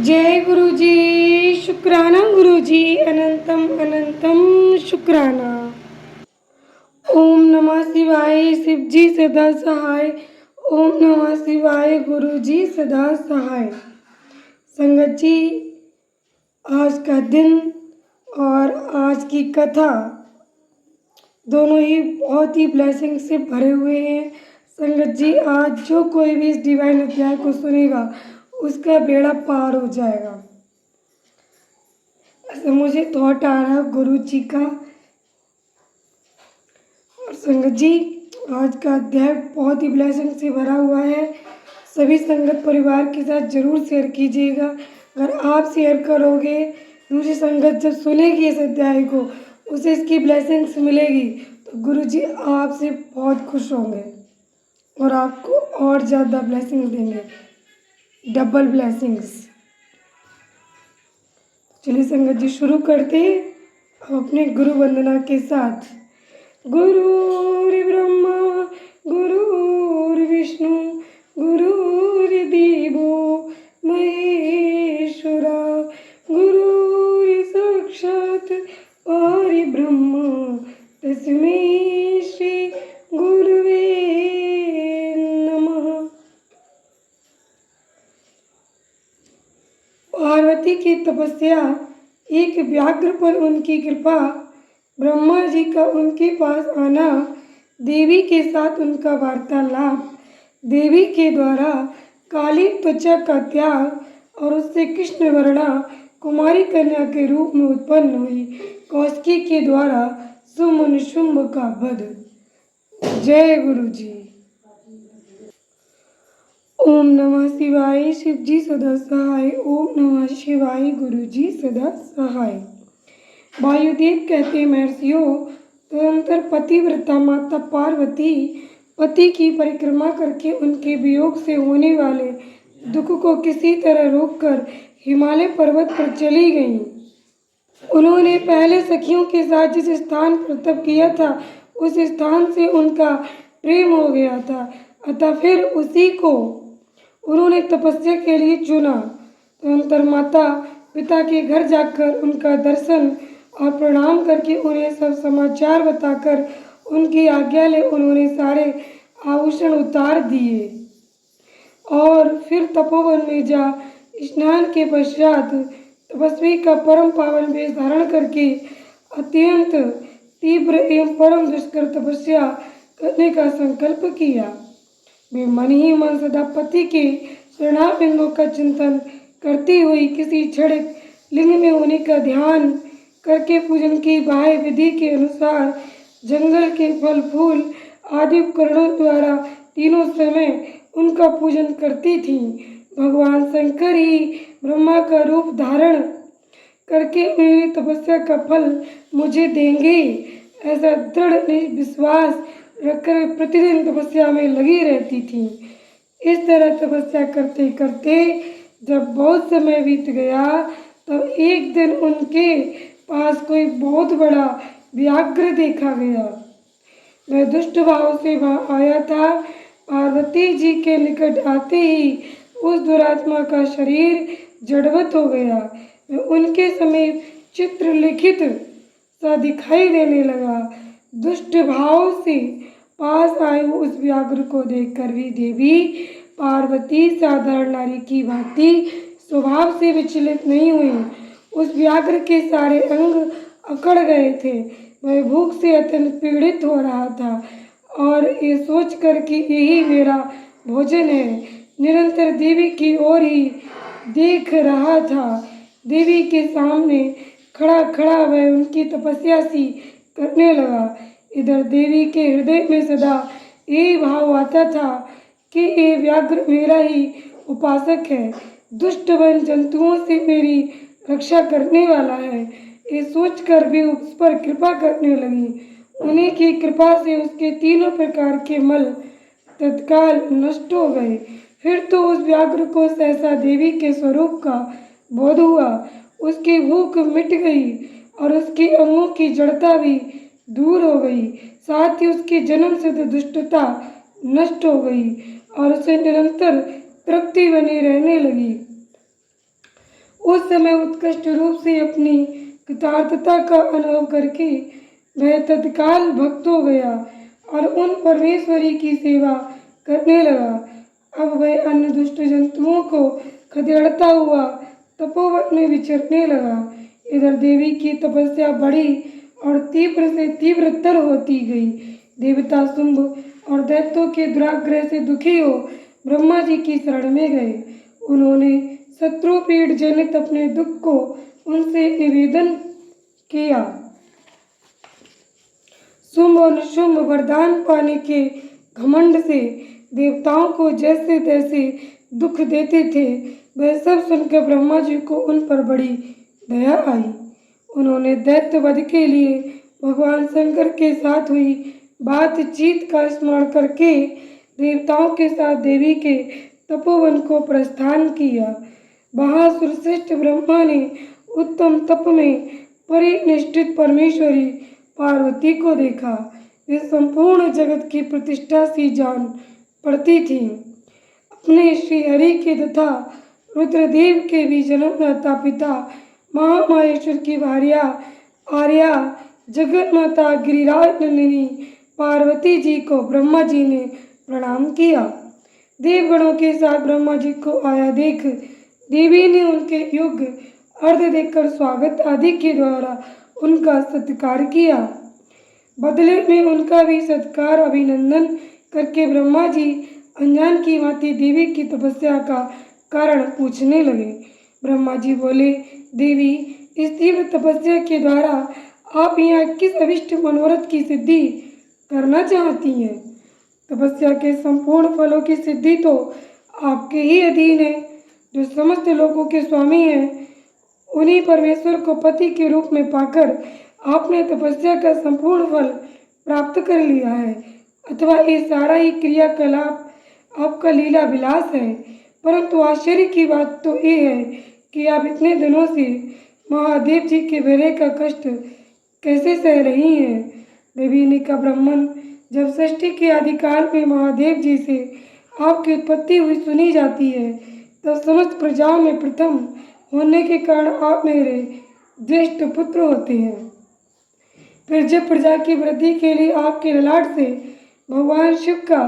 जय गुरु जी। शुक्राना गुरु जी, अनंतम अनंतम शुक्राना। ओम नमः शिवाय, शिव जी सदा सहाय। ओम नमः शिवाय, गुरु जी सदा सहाय। संगत जी, आज का दिन और आज की कथा दोनों ही बहुत ही ब्लेसिंग से भरे हुए हैं। संगत जी, आज जो कोई भी इस डिवाइन अध्याय को सुनेगा उसका बेड़ा पार हो जाएगा। ऐसा मुझे थॉट आ रहा गुरु जी का। और संगत जी, आज का अध्याय बहुत ही ब्लेसिंग से भरा हुआ है। सभी संगत परिवार के साथ जरूर शेयर कीजिएगा। अगर आप शेयर करोगे, दूसरी संगत जब सुनेगी इस अध्याय को उसे इसकी ब्लेसिंग्स मिलेगी, तो गुरु जी आपसे बहुत खुश होंगे और आपको और ज़्यादा ब्लेसिंग देंगे, डबल ब्लेसिंग्स। चलिए संगत जी, शुरू करते हैं अब अपने गुरु वंदना के साथ। गुरुर्ब्रह्मा गुरुर्विष्णु गुरुर्देवो महेश्वरा, गुरुर्साक्षात् परब्रह्म तस्मै श्री गुरुवे नमः। पार्वती की तपस्या, एक व्याघ्र पर उनकी कृपा, ब्रह्मा जी का उनके पास आना, देवी के साथ उनका वार्तालाप, देवी के द्वारा काली त्वचा का त्याग और उससे कृष्ण वर्णा कुमारी कन्या के रूप में उत्पन्न हुई कौशिकी के द्वारा सुमन शुंभ का वध। जय गुरु जी। ओम नमः शिवाय, शिव जी सदा सहाय। ओम नमः शिवाय, गुरु जी सदा सहाय। वायुदेव कहते महर्षियों, तदनंतर पतिव्रता माता पार्वती पति की परिक्रमा करके उनके वियोग से होने वाले दुख को किसी तरह रोककर हिमालय पर्वत पर चली गईं। उन्होंने पहले सखियों के साथ जिस स्थान पर तप किया था उस स्थान से उनका प्रेम हो गया था, अतः फिर उसी को उन्होंने तपस्या के लिए चुना। तदनंतर माता पिता के घर जाकर उनका दर्शन और प्रणाम करके उन्हें सब समाचार बताकर उनकी आज्ञा ले उन्होंने सारे आभूषण उतार दिए और फिर तपोवन में जा स्नान के पश्चात तपस्वी का परम पावन वेश धारण करके अत्यंत तीव्र एवं परम दुष्कर तपस्या करने का संकल्प किया। वे मन ही मन सदा पति के शरणाबिंदों का चिंतन करती हुई किसी क्षणिक लिंग में होने का ध्यान करके पूजन की बाह्य विधि के अनुसार जंगल के फल फूल आदि उपकरणों द्वारा तीनों समय उनका पूजन करती थीं। भगवान शंकर ही ब्रह्मा का रूप धारण करके मेरी तपस्या का फल मुझे देंगे, ऐसा दृढ़ विश्वास रखकर प्रतिदिन तपस्या में लगी रहती थी। इस तरह तपस्या करते करते जब बहुत समय बीत गया, तब एक दिन उनके पास कोई बहुत बड़ा व्याघ्र देखा गया। वह दुष्ट भाव से वहाँ आया था। पार्वती जी के निकट आते ही उस दुरात्मा का शरीर जड़वत हो गया। वह उनके समीप चित्रलिखित सा दिखाई देने लगा। दुष्ट भाव से पास आए उस व्याघ्र को देखकर भी देवी पार्वती साधारण नारी की भांति स्वभाव से विचलित नहीं हुई। उस व्याघ्र के सारे अंग अकड़ गए थे। वह भूख से अत्यंत पीड़ित हो रहा था और ये सोचकर कि यही मेरा भोजन है, निरंतर देवी की ओर ही देख रहा था। देवी के सामने खड़ा खड़ा वह उनकी तपस्या सी करने लगा। इधर देवी के हृदय में सदा यही भाव आता था कि ये व्याघ्र मेरा ही उपासक है, दुष्ट वन जंतुओं से मेरी रक्षा करने वाला है। ये सोचकर भी उस पर कृपा करने लगी। उन्हीं की कृपा से उसके तीनों प्रकार के मल तत्काल नष्ट हो गए। फिर तो उस व्याघ्र को सहसा देवी के स्वरूप का बोध हुआ। उसकी भूख मिट गई और उसके अंगों की जड़ता भी दूर हो गई। साथ ही उसकी जन्म सिद्ध दुष्टता नष्ट हो गई और उसे निरंतर तृप्ति बनी रहने लगी। उस समय उत्कृष्ट रूप से अपनी कृतार्थता का अनुभव करके वह तत्काल भक्त हो गया और उन परमेश्वरी की सेवा करने लगा। अब वह अन्य दुष्ट जंतुओं को खदेड़ता हुआ तपोवन में विचरने लगा। इधर देवी की तपस्या बढ़ी और तीव्र से तीव्रतर होती गई। देवता शुंभ और दैत्यों के दुराग्रह से दुखी हो ब्रह्मा जी की शरण में गए। उन्होंने शत्रुपीड़ जनित अपने दुख को उनसे निवेदन किया। शुंभ और निशुंभ वरदान पाने के घमंड से देवताओं को जैसे तैसे दुख देते थे, वह सब सुनकर ब्रह्मा जी को उन पर बड़ी दया आई। उन्होंने दैत्य वध के लिए भगवान शंकर के साथ हुई बातचीत का स्मरण करके देवताओं के साथ देवी के तपोवन को प्रस्थान किया। वहाँ सुरश्रेष्ठ ब्रह्मा ने उत्तम तप में परिनिष्ठित परमेश्वरी पार्वती को देखा। वे संपूर्ण जगत की प्रतिष्ठा सी जान पड़ती थी। अपने श्री हरि के तथा रुद्रदेव के भी जन्मदाता पिता महामाहेश्वर की भार्या आर्या जगत माता गिरिराज नंदिनी पार्वती जी को ब्रह्मा जी ने प्रणाम किया। देवगणों के साथ ब्रह्मा जी को आया देख देवी ने उनके योग्य अर्घ देकर स्वागत आदि के द्वारा उनका सत्कार किया। बदले में उनका भी सत्कार अभिनंदन करके ब्रह्मा जी अनजान की भांति देवी की तपस्या का कारण पूछने लगे। ब्रह्मा जी बोले, देवी, इस तीव्र तपस्या के द्वारा आप यहाँ किस अभिष्ट मनोरथ की सिद्धि करना चाहती हैं? तपस्या के संपूर्ण फलों की सिद्धि तो आपके ही अधीन है। जो समस्त लोगों के स्वामी हैं, उन्हीं परमेश्वर को पति के रूप में पाकर आपने तपस्या का संपूर्ण फल प्राप्त कर लिया है। अथवा ये सारा ही क्रियाकलाप आपका लीला विलास है। परंतु आश्चर्य की बात तो ये है कि आप इतने दिनों से महादेव जी के बेरे का कष्ट कैसे सह रही हैं? देवी ने कहा, ब्राह्मण, जब सृष्टि के आदिकाल में महादेव जी से आपकी उत्पत्ति हुई सुनी जाती है, तब समस्त प्रजाओं में प्रथम होने के कारण आप मेरे ज्येष्ठ पुत्र होते हैं। फिर जब प्रजा की वृद्धि के लिए आपके ललाट से भगवान शिव का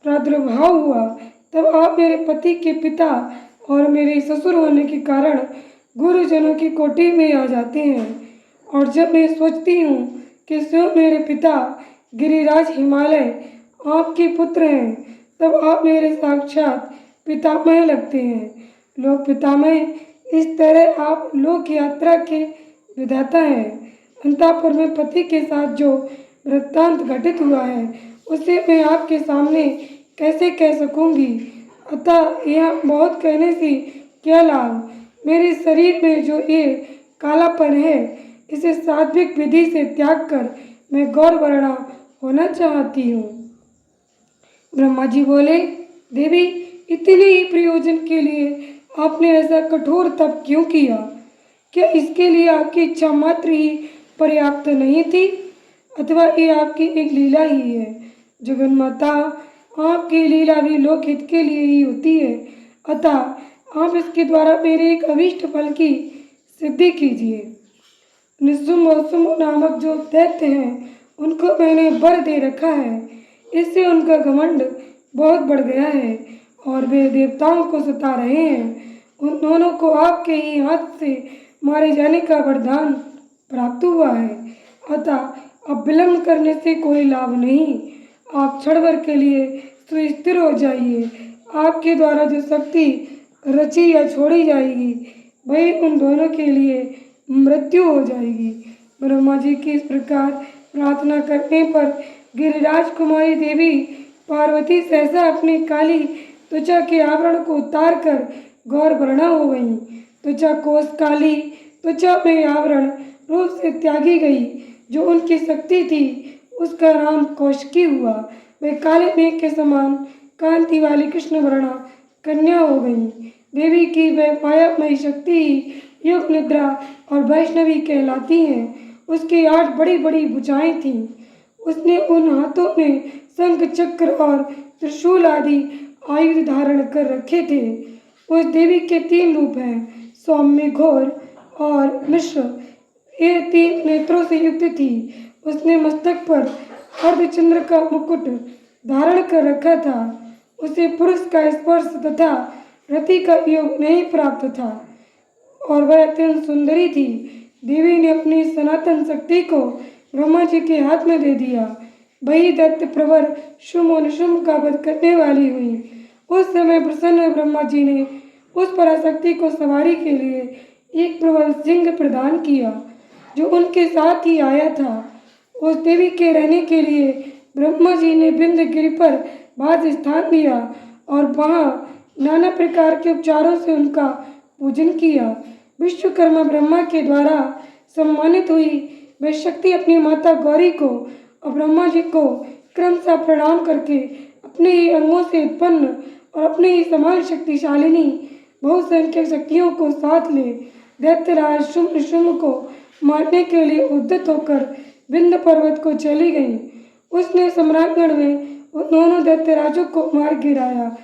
प्रादुर्भाव हुआ, तब आप मेरे पति के पिता और मेरे ससुर होने के कारण गुरुजनों की कोटि में आ जाते हैं। और जब मैं सोचती हूँ कि स्वयं मेरे पिता गिरिराज हिमालय आपके पुत्र हैं, तब आप मेरे साक्षात पितामह लगते हैं। लोक पितामह, इस तरह आप लोक यात्रा के विधाता हैं। अंतापुर में पति के साथ जो वृत्तांत घटित हुआ है, उसे मैं आपके सामने कैसे कह सकूंगी? अतः यह बहुत कहने से क्या लाभ? मेरे शरीर में जो ये कालापन है, इसे सात्विक विधि से त्याग कर मैं गौर वर्णा होना चाहती हूँ। ब्रह्मा जी बोले, देवी, इतने ही प्रयोजन के लिए आपने ऐसा कठोर तप क्यों किया? क्या इसके लिए आपकी इच्छा मात्र ही पर्याप्त नहीं थी, अथवा ये आपकी एक लीला ही है? जगन्माता, आपकी लीला भी लोकहित के लिए ही होती है। अतः आप इसके द्वारा मेरे एक अभीष्ट फल की सिद्धि कीजिए। निशुंभ और शुंभ नामक जो दैत्य हैं, उनको मैंने वर दे रखा है। इससे उनका घमंड बहुत बढ़ गया है और वे देवताओं को सता रहे हैं। उन दोनों को आपके ही हाथ से मारे जाने का वरदान प्राप्त हुआ है। अतः अब विलम्ब करने से कोई लाभ नहीं। आप क्षण भर के लिए सुस्थिर हो जाइए। आपके द्वारा जो शक्ति रची या छोड़ी जाएगी, वही उन दोनों के लिए मृत्यु हो जाएगी। ब्रह्मा जी की इस प्रकार प्रार्थना करने पर गिरिराज कुमारी देवी पार्वती सहसा अपनी काली त्वचा के आवरण को उतार कर गौर वर्णा हो गई। त्वचा कोष काली त्वचा में आवरण रूप से त्यागी गई। जो उनकी शक्ति थी, उसका नाम कौशिकी हुआ। वे काले मेघ के समान कांति वाली कृष्ण वर्णा कन्या हो गई। देवी की वह मायामयी शक्ति ही योग निद्रा और वैष्णवी कहलाती हैं। उसकी 8 बड़ी बड़ी भुजाएं थीं। उसने उन हाथों में शंख चक्र और त्रिशूल आदि आयुध धारण कर रखे थे। उस देवी के 3 रूप हैं, सौम्य, घोर और मिश्र, ये 3 नेत्रों से युक्त थी। उसने मस्तक पर अर्धचंद्र का मुकुट धारण कर रखा था। उसे पुरुष का स्पर्श तथा रति का योग नहीं प्राप्त था और वह अत्यंत सुंदरी थी। देवी ने अपनी सनातन शक्ति को ब्रह्मा जी के हाथ में दे दिया। वही दैत्य प्रवर शुंभ और निशुंभ का वध करने वाली हुई। उस समय प्रसन्न ब्रह्मा जी ने उस पराशक्ति को सवारी के लिए एक प्रबल सिंह प्रदान किया जो उनके साथ ही आया था। उस देवी के रहने के लिए ब्रह्मा जी ने विंध्यगिरि पर वास स्थान दिया और वहाँ नाना प्रकार के उपचारों से उनका पूजन किया। विश्वकर्मा ब्रह्मा के द्वारा सम्मानित हुई वह शक्ति अपनी माता गौरी को और ब्रह्मा जी को क्रमशः प्रणाम करके अपने ही अंगों से उत्पन्न और अपने ही समान शक्तिशालिनी बहुसंख्यक शक्तियों को साथ ले दैत्यराज शुंभ निशुंभ को मारने के लिए उद्यत होकर विंध्य पर्वत को चली गई। उसने सम्राटगण में उन दोनों दैत्यराजों को मार गिराया।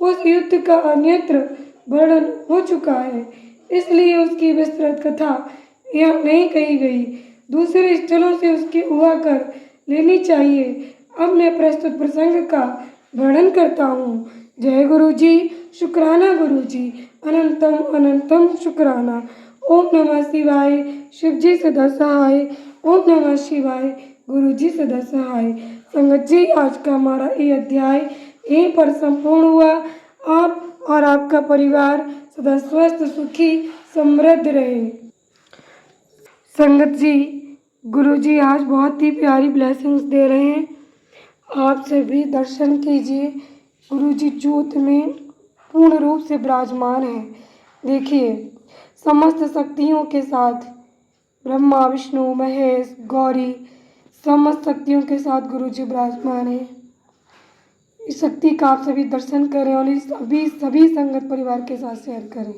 उस युद्ध का अन्यत्र वर्णन हो चुका है, इसलिए उसकी विस्तृत कथा यहाँ नहीं कही गई। दूसरे स्थलों से उसकी उहा कर लेनी चाहिए। अब मैं प्रस्तुत प्रसंग का वर्णन करता हूँ। जय गुरु जी, शुक्राना गुरु जी, अनंतम अनंतम शुक्राना। ओम नमः शिवाय, शिव जी सदा सहाय। ओम नमः शिवाय, गुरु जी सदा सहाय। संगत जी, आज का हमारा ये अध्याय यहीं पर संपूर्ण हुआ। आप और आपका परिवार सदा स्वस्थ, सुखी, समृद्ध रहे। संगत जी, गुरु जी आज बहुत ही प्यारी ब्लेसिंग्स दे रहे हैं। आप सभी दर्शन कीजिए। गुरु जी ज्योत में पूर्ण रूप से विराजमान हैं। देखिए, समस्त शक्तियों के साथ ब्रह्मा, विष्णु, महेश, गौरी, समस्त शक्तियों के साथ गुरु जी विराजमान हैं। इस शक्ति का आप सभी दर्शन करें और इस सभी संगत परिवार के साथ शेयर करें।